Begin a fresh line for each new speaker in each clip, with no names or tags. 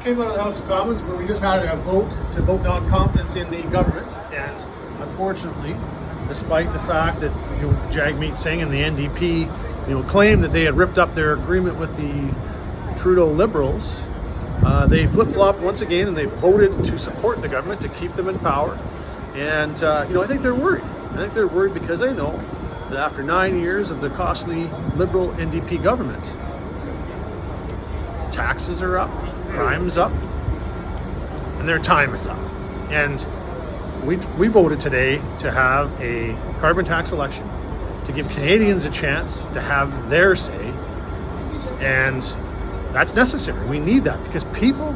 came out of the House of Commons where we just had a vote to vote non-confidence in the government, and unfortunately, despite the fact that Jagmeet Singh and the NDP claimed that they had ripped up their agreement with the Trudeau Liberals, they flip-flopped once again and they voted to support the government to keep them in power. And I think they're worried. I think they're worried because they know that after 9 years of the costly Liberal NDP government, taxes are up, crime's up, and their time is up. And we voted today to have a carbon tax election to give Canadians a chance to have their say, and that's necessary. We need that because people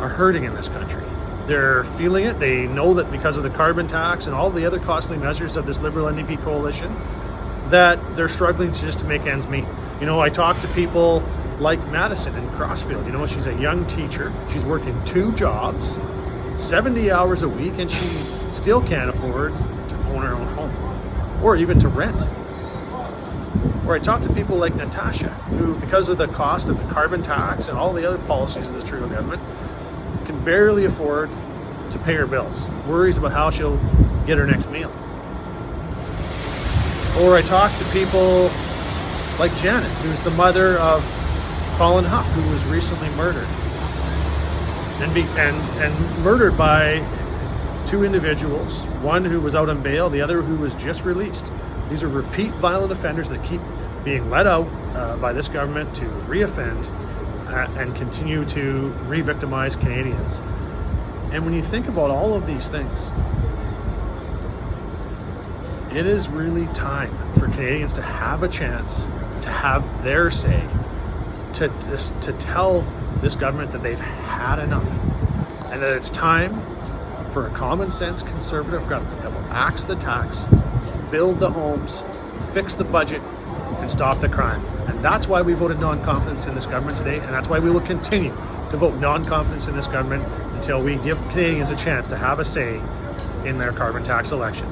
are hurting in this country. They're feeling it. They know that because of the carbon tax and all the other costly measures of this Liberal NDP coalition, that they're struggling to make ends meet. I talk to people like Madison in Crossfield. She's a young teacher. She's working 2 jobs, 70 hours a week, and she still can't afford to own her own home or even to rent. Or I talk to people like Natasha, who, because of the cost of the carbon tax and all the other policies of this Trudeau government, can barely afford to pay her bills, worries about how she'll get her next meal. Or I talk to people like Janet, who's the mother of Colin Huff, who was recently murdered. And murdered by 2 individuals, one who was out on bail, the other who was just released. These are repeat violent offenders that keep being let out by this government to re-offend and continue to re-victimize Canadians. And when you think about all of these things, it is really time for Canadians to have a chance to have their say, to tell this government that they've had enough, and that it's time for a common sense conservative government that will axe the tax, build the homes, fix the budget, and stop the crime. And that's why we voted non-confidence in this government today, and that's why we will continue to vote non-confidence in this government until we give Canadians a chance to have a say in their carbon tax election.